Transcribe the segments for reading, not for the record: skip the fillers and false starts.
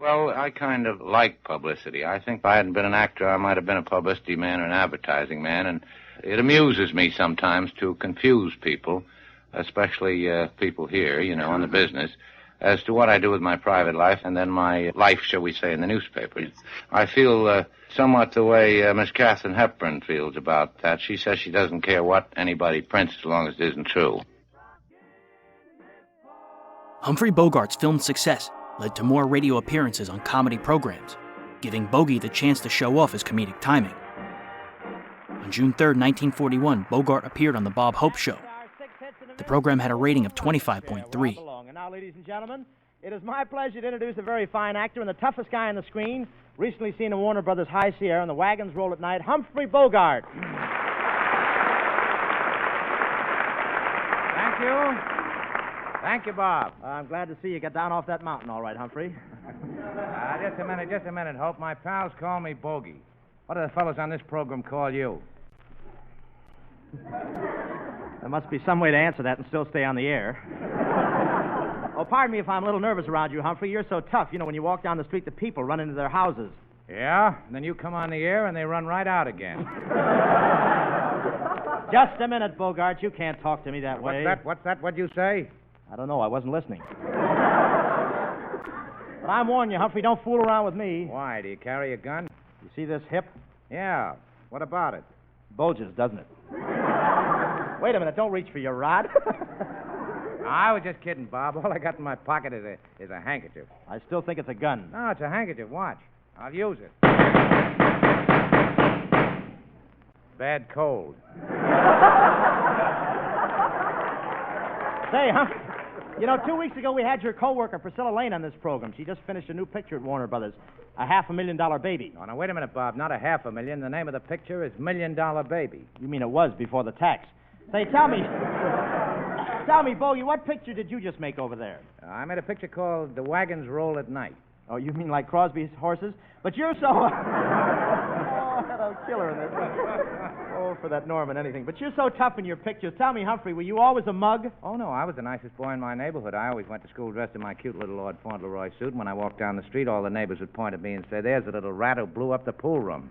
Well, I kind of like publicity. I think if I hadn't been an actor, I might have been a publicity man or an advertising man, and it amuses me sometimes to confuse people, especially people here, in the business, as to what I do with my private life and then my life, shall we say, in the newspaper. I feel somewhat the way Miss Katharine Hepburn feels about that. She says she doesn't care what anybody prints as long as it isn't true. Humphrey Bogart's film success led to more radio appearances on comedy programs, giving Bogie the chance to show off his comedic timing. On June 3, 1941, Bogart appeared on The Bob Hope Show. The program had a rating of 25.3. And now, ladies and gentlemen, it is my pleasure to introduce a very fine actor and the toughest guy on the screen, recently seen in Warner Brothers' High Sierra and The Wagons Roll at Night, Humphrey Bogart. Thank you. Thank you, Bob. I'm glad to see you got down off that mountain all right, Humphrey. Just a minute, Hope. My pals call me Bogie. What do the fellows on this program call you? There must be some way to answer that and still stay on the air. Oh, pardon me if I'm a little nervous around you, Humphrey. You're so tough. When you walk down the street, the people run into their houses. Yeah? And then you come on the air and they run right out again. Just a minute, Bogart. You can't talk to me that way. What's that? What'd you say? I don't know. I wasn't listening. But I'm warning you, Humphrey, don't fool around with me. Why? Do you carry a gun? You see this hip? Yeah. What about it? Bulges, doesn't it? Wait a minute. Don't reach for your rod. I was just kidding, Bob. All I got in my pocket is a handkerchief. I still think it's a gun. No, it's a handkerchief. Watch. I'll use it. Bad cold. Say, Humphrey, 2 weeks ago we had your co-worker, Priscilla Lane, on this program. She just finished a new picture at Warner Brothers, a $500,000 baby. Oh, now, wait a minute, Bob. Not a $500,000. The name of the picture is $1 Million Baby. You mean it was before the tax. Say, tell me, Bogie, what picture did you just make over there? I made a picture called The Wagons Roll at Night. Oh, you mean like Crosby's horses? But you're so... oh, that'll kill her in this. Oh, for that Norman, anything. But you're so tough in your pictures. Tell me, Humphrey, were you always a mug? Oh, no, I was the nicest boy in my neighborhood. I always went to school dressed in my cute little Lord Fauntleroy suit, and when I walked down the street, all the neighbors would point at me and say, "There's a little rat who blew up the pool room."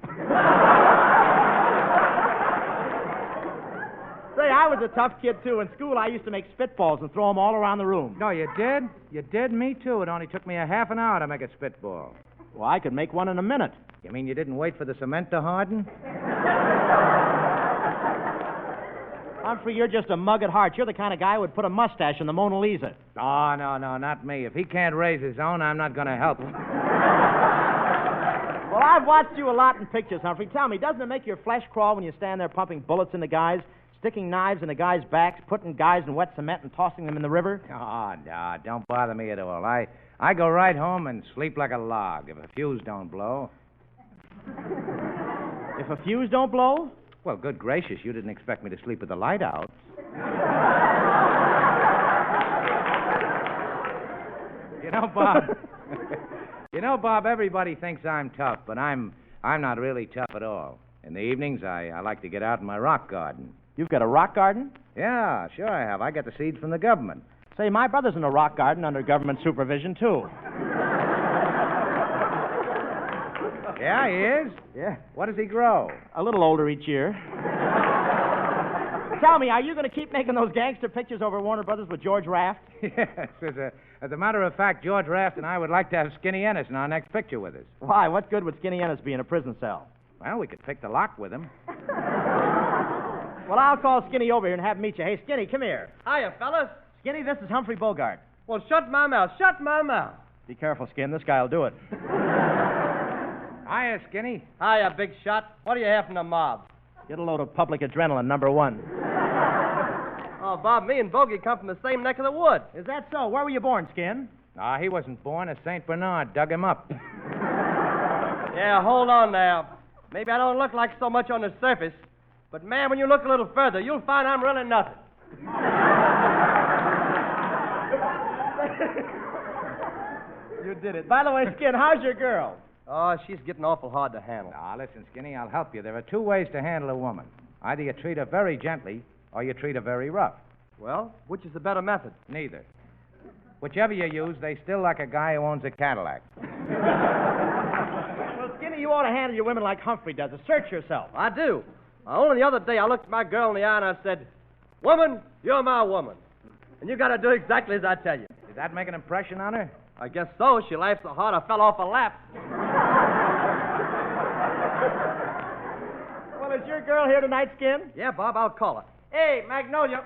Say, I was a tough kid, too. In school, I used to make spitballs and throw them all around the room. No, you did? You did? Me, too. It only took me a half an hour to make a spitball. Well, I could make one in a minute. You mean you didn't wait for the cement to harden? Humphrey, you're just a mug at heart. You're the kind of guy who would put a mustache in the Mona Lisa. Oh, no, not me. If he can't raise his own, I'm not going to help him. Well, I've watched you a lot in pictures, Humphrey. Tell me, doesn't it make your flesh crawl when you stand there pumping bullets into guys, sticking knives into guys' backs, putting guys in wet cement and tossing them in the river? Oh, no, don't bother me at all. I go right home and sleep like a log if a fuse don't blow. If a fuse don't blow? Well, good gracious, you didn't expect me to sleep with the light out. Bob, everybody thinks I'm tough, but I'm not really tough at all. In the evenings, I like to get out in my rock garden. You've got a rock garden? Yeah, sure I have. I get the seeds from the government. Say, my brother's in a rock garden under government supervision, too. Yeah, he is? Yeah. What does he grow? A little older each year. Tell me, are you going to keep making those gangster pictures over Warner Brothers with George Raft? Yes. As a matter of fact, George Raft and I would like to have Skinny Ennis in our next picture with us. Why? What good would Skinny Ennis be in a prison cell? Well, we could pick the lock with him. Well, I'll call Skinny over here and have him meet you. Hey, Skinny, come here. Hiya, fellas. Skinny, this is Humphrey Bogart. Well, shut my mouth. Shut my mouth. Be careful, Skin. This guy'll do it. Hiya, Skinny. Hiya, big shot. What do you have from the mob? Get a load of public adrenaline, number one. Oh, Bob, me and Bogie come from the same neck of the wood. Is that so? Where were you born, Skin? No, he wasn't born. A St. Bernard dug him up. Yeah, hold on now. Maybe I don't look like so much on the surface, but, man, when you look a little further, you'll find I'm really nothing. You did it. By the way, Skin, how's your girl? Oh, she's getting awful hard to handle. Now, listen, Skinny, I'll help you. There are two ways to handle a woman. Either you treat her very gently, or you treat her very rough. Well, which is the better method? Neither. Whichever you use, they still like a guy who owns a Cadillac. Well, Skinny, you ought to handle your women like Humphrey does. Assert yourself. I do. Only the other day I looked at my girl in the eye and I said, "Woman, you're my woman. And you got to do exactly as I tell you." Did that make an impression on her? I guess so. She laughed so hard I fell off her lap. Well, is your girl here tonight, Skin? Yeah, Bob, I'll call her. Hey, Magnolia. Come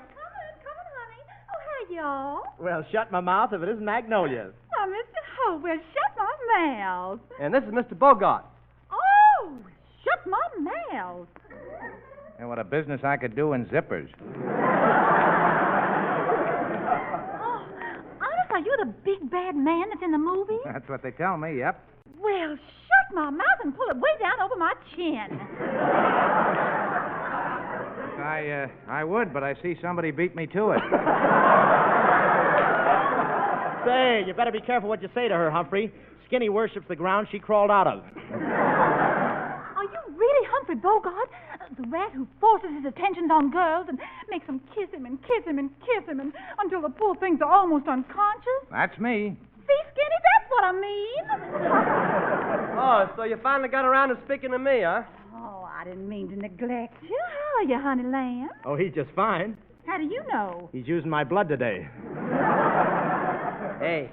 on, honey. Oh, hi, y'all. Well, shut my mouth if it isn't Magnolia's. Oh, Mr. Holt, well, shut my mouth. And this is Mr. Bogart. Oh, shut my mouth. And what a business I could do in zippers. Oh, honest, are you the big bad man that's in the movie? That's what they tell me, yep. Well, shut my mouth and pull it way down over my chin. I would, but I see somebody beat me to it. Say, you better be careful what you say to her, Humphrey. Skinny worships the ground she crawled out of. Are you really Humphrey Bogart? The rat who forces his attentions on girls and makes them kiss him and kiss him and kiss him and, until the poor things are almost unconscious? That's me. See, Skinny, that's what I mean. Oh, so you finally got around to speaking to me, huh? Oh, I didn't mean to neglect you. How are you, honey lamb? Oh, he's just fine. How do you know? He's using my blood today. Hey,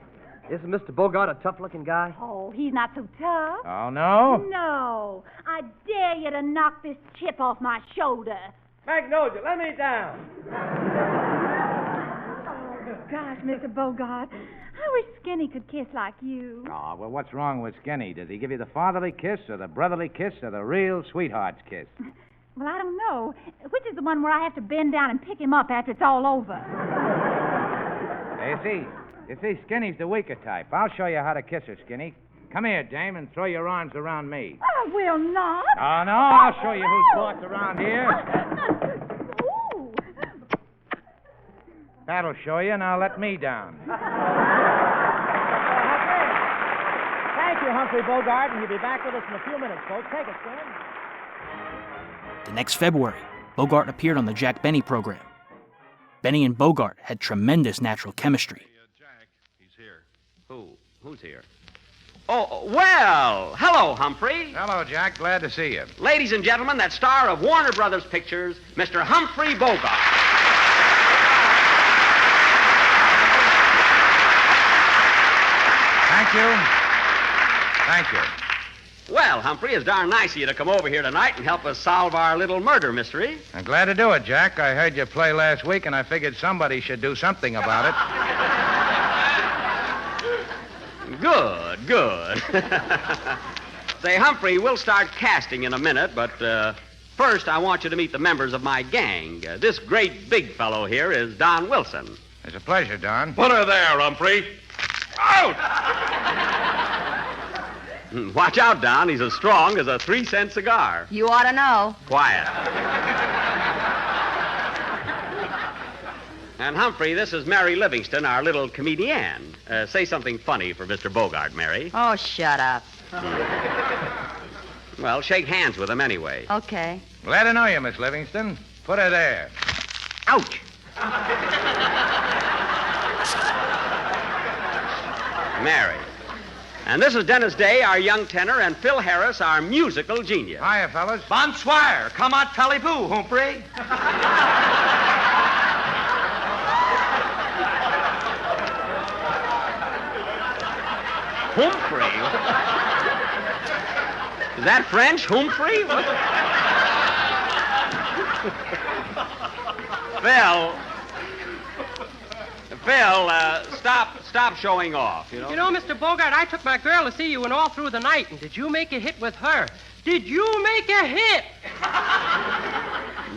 isn't Mr. Bogart a tough-looking guy? Oh, he's not so tough. Oh, no? No. I dare you to knock this chip off my shoulder. Magnolia, let me down. Gosh, Mr. Bogart, I wish Skinny could kiss like you. Oh, well, what's wrong with Skinny? Does he give you the fatherly kiss or the brotherly kiss or the real sweetheart's kiss? Well, I don't know. Which is the one where I have to bend down and pick him up after it's all over? You see, Skinny's the weaker type. I'll show you how to kiss her, Skinny. Come here, dame, and throw your arms around me. I will not. Oh, no, I'll show you who's boss around here. Ooh. That'll show you. Now let me down. Thank you, Humphrey Bogart, and you'll be back with us in a few minutes, folks. Take it, Skin. The next February, Bogart appeared on the Jack Benny program. Benny and Bogart had tremendous natural chemistry. Jack, he's here. Who's here? Oh, well, hello, Humphrey. Hello, Jack. Glad to see you. Ladies and gentlemen, that star of Warner Brothers Pictures, Mr. Humphrey Bogart. Thank you. Well, Humphrey, it's darn nice of you to come over here tonight and help us solve our little murder mystery. I'm glad to do it, Jack. I heard you play last week, and I figured somebody should do something about it. Good. Say, Humphrey, we'll start casting in a minute, but first I want you to meet the members of my gang. This great big fellow here is Don Wilson. It's a pleasure, Don. Put her there, Humphrey. Out! Watch out, Don. He's as strong as a 3-cent cigar. You ought to know. Quiet. And, Humphrey, this is Mary Livingston, our little comedian. Say something funny for Mr. Bogart, Mary. Oh, shut up. Well, shake hands with him anyway. Okay. Glad to know you, Miss Livingston. Put her there. Ouch! Mary. And this is Dennis Day, our young tenor, and Phil Harris, our musical genius. Hiya, fellas. Bonsoir. Come on, Talibou, Humphrey. Humphrey? Is that French, Humphrey? Phil, stop showing off, you know? You know, Mr. Bogart, I took my girl to see you and all through the night, and did you make a hit with her? Did you make a hit?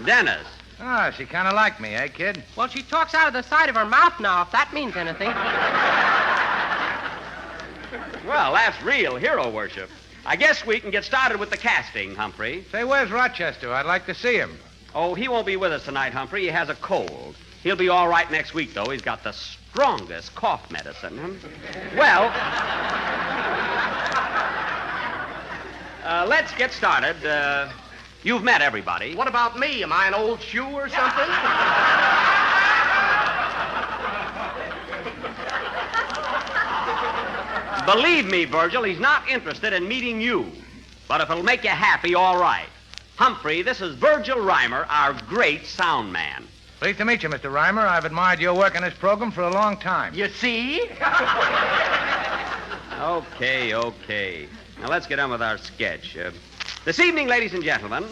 Dennis. Ah, she kind of liked me, eh, kid? Well, she talks out of the side of her mouth now, if that means anything. Well, that's real hero worship. I guess we can get started with the casting, Humphrey. Say, where's Rochester? I'd like to see him. Oh, he won't be with us tonight, Humphrey. He has a cold. He'll be all right next week, though. He's got the strongest cough medicine. Well, let's get started. You've met everybody. What about me? Am I an old shoe or something? Believe me, Virgil, he's not interested in meeting you. But if it'll make you happy, all right. Humphrey, this is Virgil Reimer, our great sound man. Pleased to meet you, Mr. Reimer. I've admired your work on this program for a long time. You see? Okay. Now, let's get on with our sketch. This evening, ladies and gentlemen,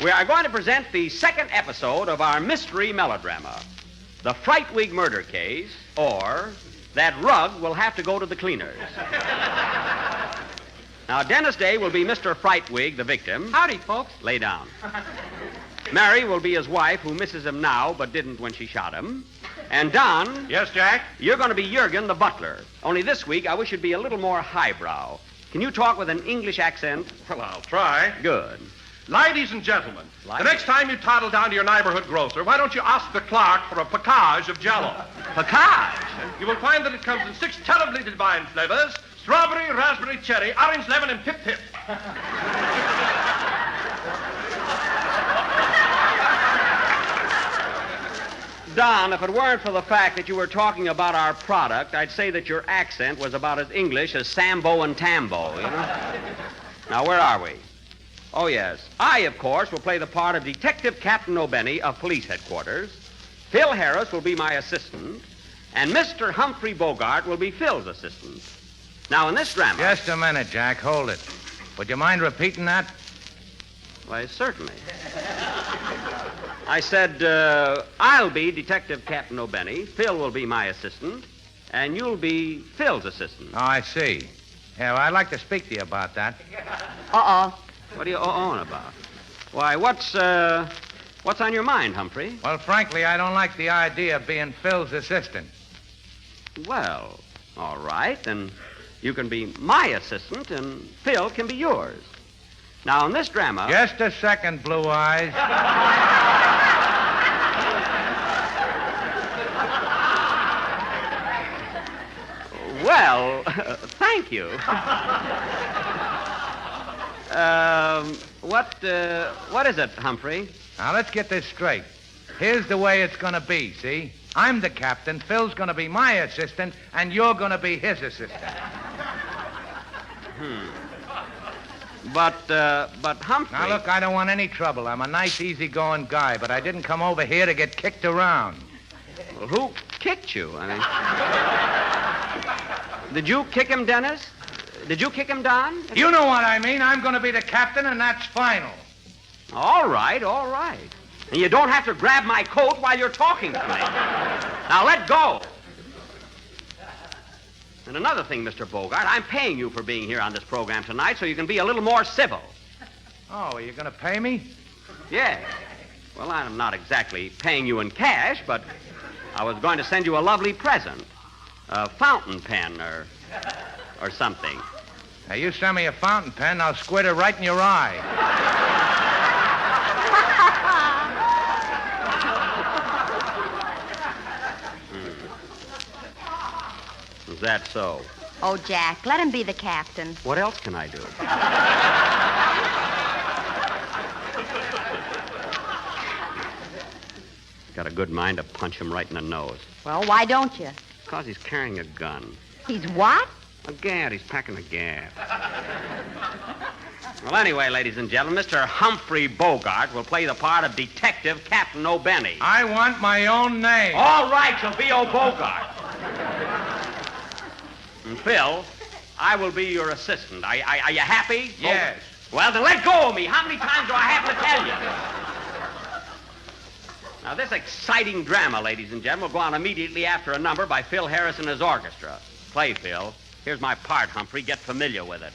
we are going to present the second episode of our mystery melodrama, The Frightwig Murder Case, or That Rug Will Have to Go to the Cleaners. Now, Dennis Day will be Mr. Frightwig, the victim. Howdy, folks. Lay down. Mary will be his wife, who misses him now but didn't when she shot him. And Don... Yes, Jack? You're going to be Jurgen, the butler. Only this week, I wish you'd be a little more highbrow. Can you talk with an English accent? Well, I'll try. Good. Ladies and gentlemen, Ladies. the next time you toddle down to your neighborhood grocer, why don't you ask the clerk for a package of Jell-O? Package? You will find that it comes in 6 terribly divine flavors: strawberry, raspberry, cherry, orange, lemon, and pip-pip. Don, if it weren't for the fact that you were talking about our product, I'd say that your accent was about as English as Sambo and Tambo, you know? Now, where are we? Oh, yes. I, of course, will play the part of Detective Captain O'Benny of Police Headquarters. Phil Harris will be my assistant, and Mr. Humphrey Bogart will be Phil's assistant. Now, in this drama... Just a minute, Jack. Hold it. Would you mind repeating that? Why, certainly. I said, I'll be Detective Captain O'Benny, Phil will be my assistant, and you'll be Phil's assistant. Oh, I see. Yeah, well, I'd like to speak to you about that. Uh-oh. What are you uh-ohing about? Why, what's on your mind, Humphrey? Well, frankly, I don't like the idea of being Phil's assistant. Well, all right, then you can be my assistant, and Phil can be yours. Now, in this drama... Just a second, Blue Eyes. Well, thank you. What is it, Humphrey? Now, let's get this straight. Here's the way it's going to be, see? I'm the captain, Phil's going to be my assistant, and you're going to be his assistant. But Humphrey... Now, look, I don't want any trouble. I'm a nice, easygoing guy, but I didn't come over here to get kicked around. Well, who kicked you? I mean... Did you kick him, Dennis? Did you kick him, Don? You know what I mean. I'm going to be the captain, and that's final. All right. And you don't have to grab my coat while you're talking to me. Now, let go. And another thing, Mr. Bogart, I'm paying you for being here on this program tonight so you can be a little more civil. Oh, are you going to pay me? Yeah. Well, I'm not exactly paying you in cash, but I was going to send you a lovely present. A fountain pen or something. Now, you send me a fountain pen, I'll squirt it right in your eye. Is that so? Oh, Jack, let him be the captain. What else can I do? Got a good mind to punch him right in the nose. Well, why don't you? Because he's carrying a gun. He's what? A gad. He's packing a gad. Well, anyway, ladies and gentlemen, Mr. Humphrey Bogart will play the part of Detective Captain O'Benny. I want my own name. All right, you'll be O'Bogart. And Phil, I will be your assistant. Are you happy? Yes. Well, then let go of me. How many times do I have to tell you? Now, this exciting drama, ladies and gentlemen, will go on immediately after a number by Phil Harris and his orchestra. Play, Phil. Here's my part, Humphrey. Get familiar with it.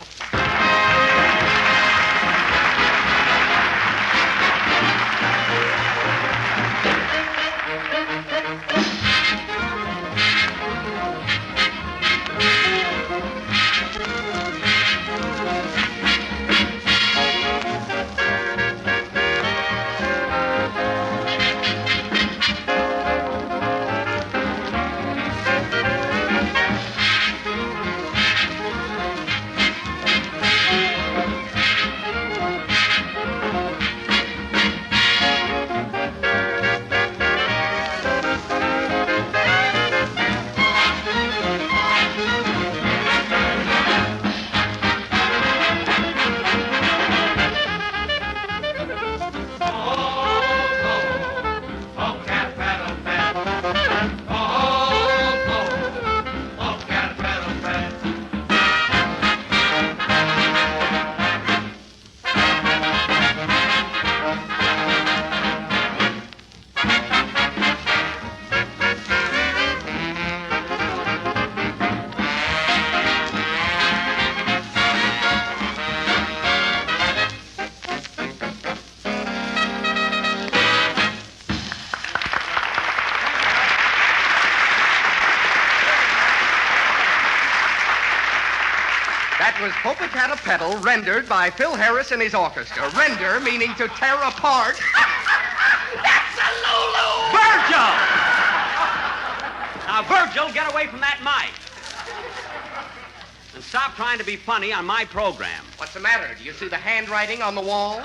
That was Popocatepetl rendered by Phil Harris and his orchestra. Render meaning to tear apart. That's a Lulu! Virgil! Now, Virgil, get away from that mic. And stop trying to be funny on my program. What's the matter? Do you see the handwriting on the wall?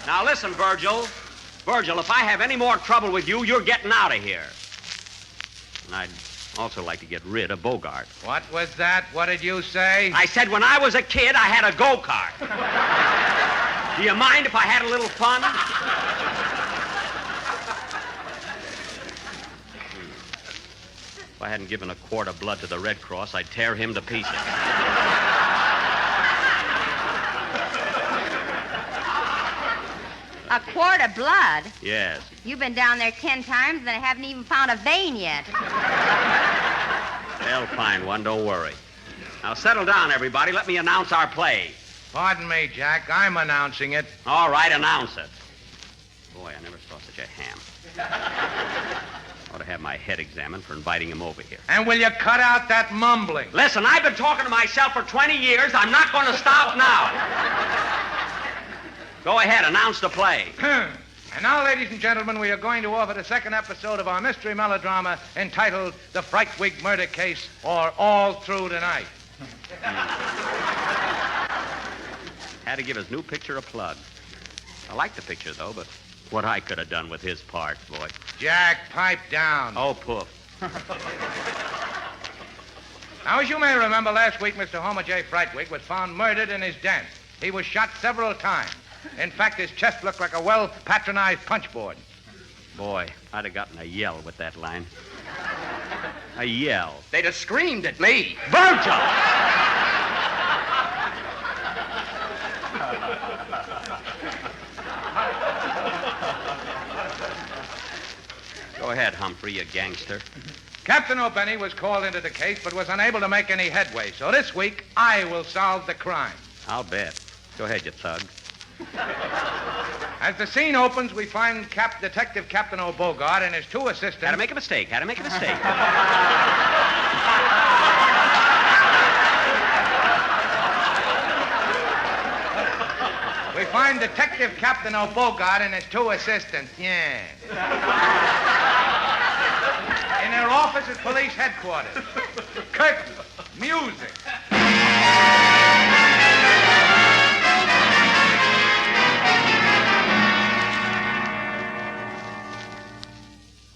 Now, listen, Virgil. Virgil, if I have any more trouble with you, you're getting out of here. And I'd also like to get rid of Bogart. What was that? What did you say? I said when I was a kid, I had a go-kart. Do you mind if I had a little fun? If I hadn't given a quart of blood to the Red Cross, I'd tear him to pieces. A quart of blood? Yes. You've been down there 10 times and they haven't even found a vein yet. They'll find one, don't worry. Now, settle down, everybody. Let me announce our play. Pardon me, Jack. I'm announcing it. All right, announce it. Boy, I never saw such a ham. Ought to have my head examined for inviting him over here. And will you cut out that mumbling? Listen, I've been talking to myself for 20 years. I'm not going to stop now. Go ahead, announce the play. And now, ladies and gentlemen, we are going to offer the second episode of our mystery melodrama entitled The Frightwig Murder Case, or All Through the Night. Had to give his new picture a plug. I like the picture, though, but what I could have done with his part, boy. Jack, pipe down. Oh, poof. Now, as you may remember, last week, Mr. Homer J. Frightwig was found murdered in his den. He was shot several times. In fact, his chest looked like a well-patronized punchboard. Boy, I'd have gotten a yell with that line. A yell. They'd have screamed at me. Virgil! Go ahead, Humphrey, you gangster. Captain O'Benny was called into the case but was unable to make any headway. So this week, I will solve the crime. I'll bet. Go ahead, you thug. As the scene opens, we find Detective Captain O'Bogart and his two assistants. Had to make a mistake. We find Detective Captain O'Bogart and his two assistants. Yeah. In their office at police headquarters. Curtain. Music.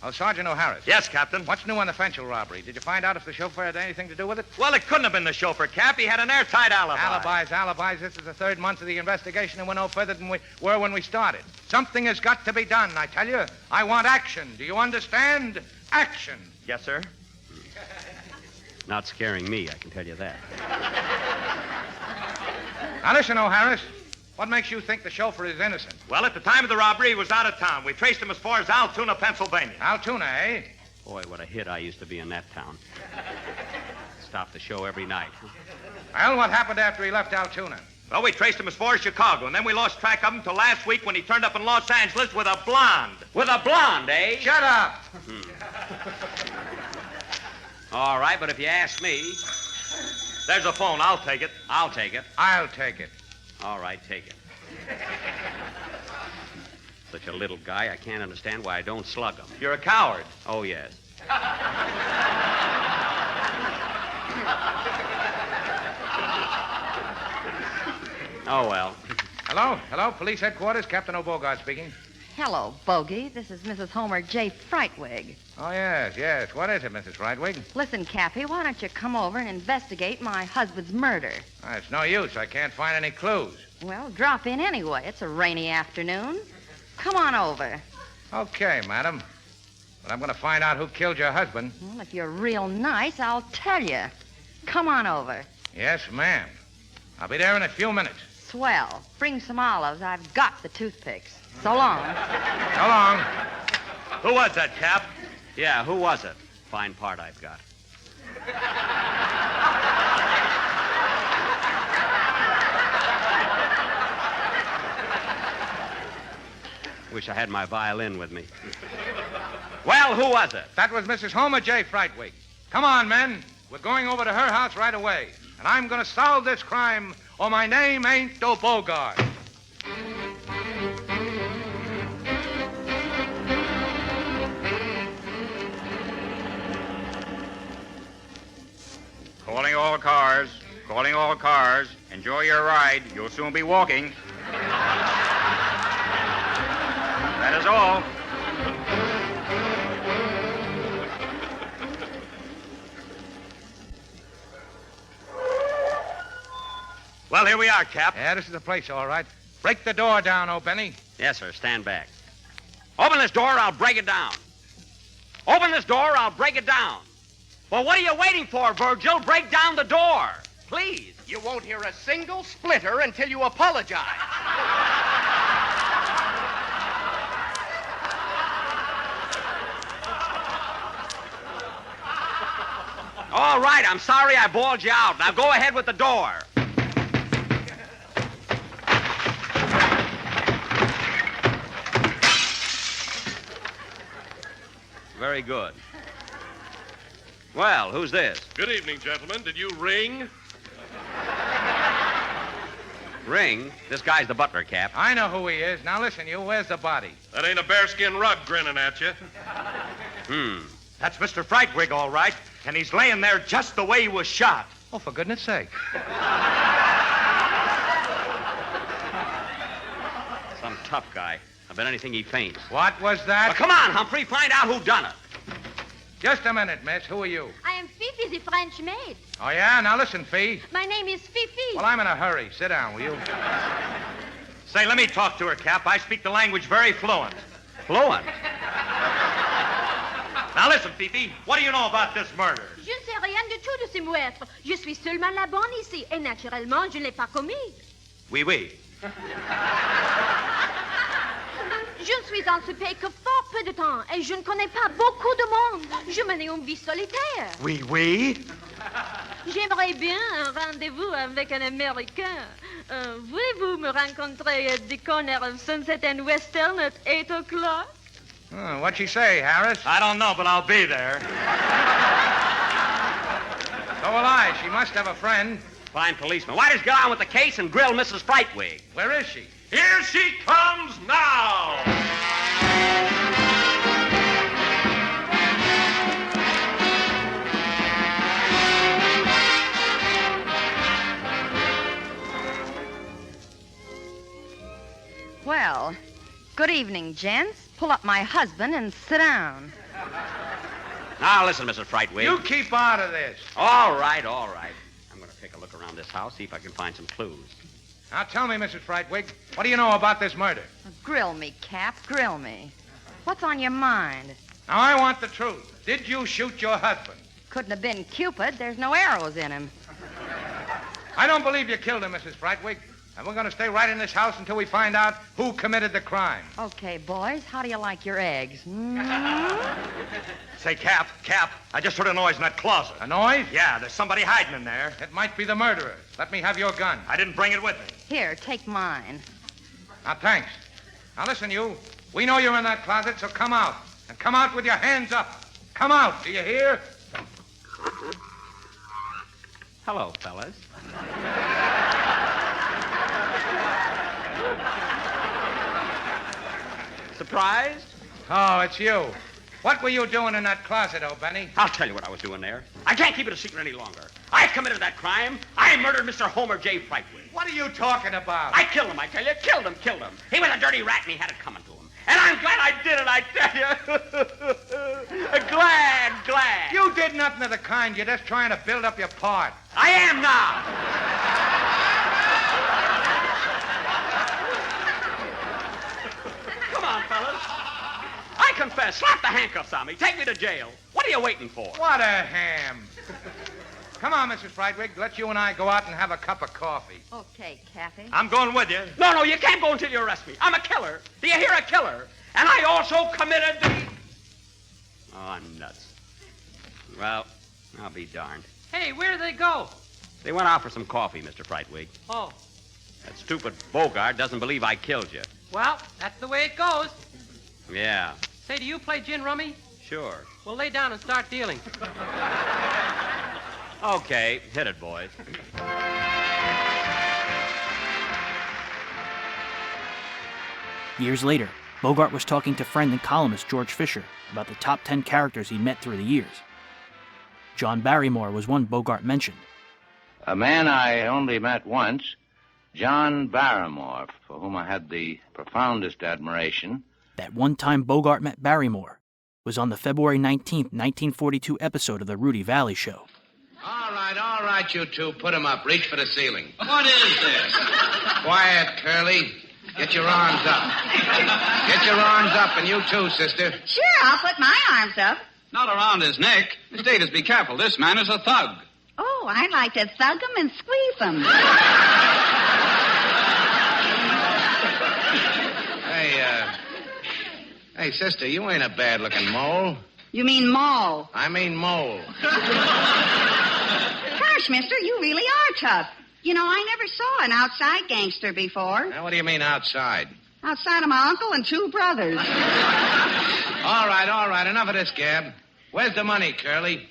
Oh, Sergeant O'Harris. Yes, Captain. What's new on the Fenchel robbery? Did you find out if the chauffeur had anything to do with it? Well, it couldn't have been the chauffeur, Cap. He had an airtight alibi. Alibis. This is the third month of the investigation, and we're no further than we were when we started. Something has got to be done, I tell you. I want action. Do you understand? Action. Yes, sir. Not scaring me, I can tell you that. Now, listen, O'Harris. What makes you think the chauffeur is innocent? Well, at the time of the robbery, he was out of town. We traced him as far as Altoona, Pennsylvania. Altoona, eh? Boy, what a hit I used to be in that town. Stop the show every night. Well, what happened after he left Altoona? Well, we traced him as far as Chicago, and then we lost track of him till last week when he turned up in Los Angeles with a blonde. With a blonde, eh? Shut up! All right, but if you ask me... There's a phone. I'll take it. I'll take it. I'll take it. All right, take it. Such a little guy, I can't understand why I don't slug him. You're a coward. Oh, yes. Oh, well. Hello, police headquarters, Captain O'Bogart speaking. Hello, Bogie. This is Mrs. Homer J. Frightwig. Oh, yes. What is it, Mrs. Frightwig? Listen, Cappy, why don't you come over and investigate my husband's murder? It's no use. I can't find any clues. Well, drop in anyway. It's a rainy afternoon. Come on over. Okay, madam. But I'm going to find out who killed your husband. Well, if you're real nice, I'll tell you. Come on over. Yes, ma'am. I'll be there in a few minutes. Swell. Bring some olives. I've got the toothpicks. So long. So long. Who was that, Cap? Yeah, who was it? Fine part I've got. Wish I had my violin with me. Well, who was it? That was Mrs. Homer J. Frightwig. Come on, men. We're going over to her house right away. And I'm going to solve this crime, or my name ain't no Bogart. Calling all cars. Calling all cars. Enjoy your ride. You'll soon be walking. That is all. Well, here we are, Cap. Yeah, this is the place, all right. Break the door down, O'Benny. Yes, sir. Stand back. Open this door, I'll break it down. Open this door, I'll break it down. Well, what are you waiting for, Virgil? Break down the door. Please. You won't hear a single splitter until you apologize. All right, I'm sorry I bawled you out. Now go ahead with the door. Very good. Well, who's this? Good evening, gentlemen. Did you ring? Ring? This guy's the butler, Cap. I know who he is. Now listen, you, where's the body? That ain't a bearskin rug grinning at you. That's Mr. Frightwig, all right. And he's laying there just the way he was shot. Oh, for goodness sake. Some tough guy. I bet anything he faints. What was that? Well, come on, Humphrey. Find out who done it. Just a minute, miss. Who are you? I am Fifi, the French maid. Oh, yeah? Now listen, Fee. My name is Fifi. Well, I'm in a hurry. Sit down, will you? Say, let me talk to her, Cap. I speak the language very fluent. Fluent? Now listen, Fifi. What do you know about this murder? Je ne sais rien du tout de ces meurtres. Je suis seulement la bonne ici. Et naturellement, je ne l'ai pas commis. Oui, oui. Je ne suis en ce pays que fort peu de temps et je ne connais pas beaucoup de monde. Je mène une vie solitaire. Oui, oui. J'aimerais bien un rendez-vous avec un Américain. Voulez-vous me rencontrer at the corner of Sunset and Western at 8 o'clock? What'd she say, Harris? I don't know, but I'll be there. So will I. She must have a friend. Fine policeman. Why don't you get on with the case and grill Mrs. Frightwig? Where is she? Here she comes now! Well, good evening, gents. Pull up my husband and sit down. Now, listen, Mrs. Frightwig. You keep out of this. All right, all right. I'm going to take a look around this house, see if I can find some clues. Now, tell me, Mrs. Frightwig, what do you know about this murder? Grill me, Cap, grill me. What's on your mind? Now, I want the truth. Did you shoot your husband? Couldn't have been Cupid. There's no arrows in him. I don't believe you killed him, Mrs. Frightwig. And we're going to stay right in this house until we find out who committed the crime. Okay, boys, how do you like your eggs? Say, Cap, I just heard a noise in that closet. A noise? Yeah, there's somebody hiding in there. It might be the murderer. Let me have your gun. I didn't bring it with me. Here, take mine. Now, thanks. Now, listen, you. We know you're in that closet, so come out. And come out with your hands up. Come out, do you hear? Hello, fellas. Surprised? Oh, it's you. What were you doing in that closet, O'Benny? I'll tell you what I was doing there. I can't keep it a secret any longer. I committed that crime. I murdered Mr. Homer J. Frightwig. What are you talking about? I killed him, I tell you. Killed him. He was a dirty rat and he had it coming to him. And I'm glad I did it, I tell you. glad. You did nothing of the kind. You're just trying to build up your part. I am now. Come on, fellas. I confess. Slap the handcuffs on me. Take me to jail. What are you waiting for? What a ham. Come on, Mrs. Frightwig. Let you and I go out and have a cup of coffee. Okay, Kathy. I'm going with you. No, you can't go until you arrest me. I'm a killer. Do you hear, a killer? And I also committed the... Oh, I'm nuts. Well, I'll be darned. Hey, where did they go? They went out for some coffee, Mr. Frightwig. Oh, That stupid Bogart doesn't believe I killed you. well, that's the way it goes. Yeah, Say, do you play gin rummy? sure. Well, lay down and start dealing. Okay, hit it, boys. Years later, Bogart was talking to friend and columnist George Fisher about the top 10 characters he'd met through the years. John Barrymore was one Bogart mentioned. A man I only met once, John Barrymore, for whom I had the profoundest admiration. That one time Bogart met Barrymore was on the February 19th, 1942 episode of the Rudy Vallée Show. All right, you two. Put him up. Reach for the ceiling. What is this? Quiet, Curly. Get your arms up. Get your arms up, and you too, sister. Sure, I'll put my arms up. Not around his neck. Miss Davis, be careful. This man is a thug. Oh, I'd like to thug him and squeeze him. Hey, sister, you ain't a bad-looking mole. You mean mole? I mean mole. Gosh, mister, you really are tough. You know, I never saw an outside gangster before. Now, what do you mean outside? Outside of my uncle and two brothers. All right. Enough of this, Gab. Where's the money, Curly?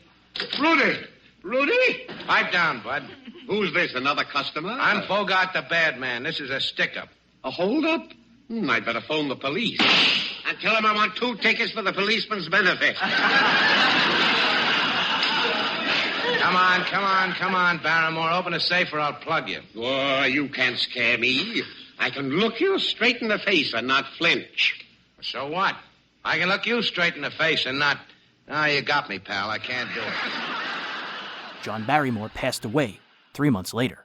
Rudy? Pipe down, bud. Who's this, another customer? I'm Bogart the bad man. This is a stick-up. A hold-up? I'd better phone the police. And tell them I want 2 tickets for the policeman's benefit. Come on, Barrymore. Open a safe or I'll plug you. Oh, you can't scare me. I can look you straight in the face and not flinch. So what? I can look you straight in the face and not... Oh, you got me, pal. I can't do it. John Barrymore passed away 3 months later.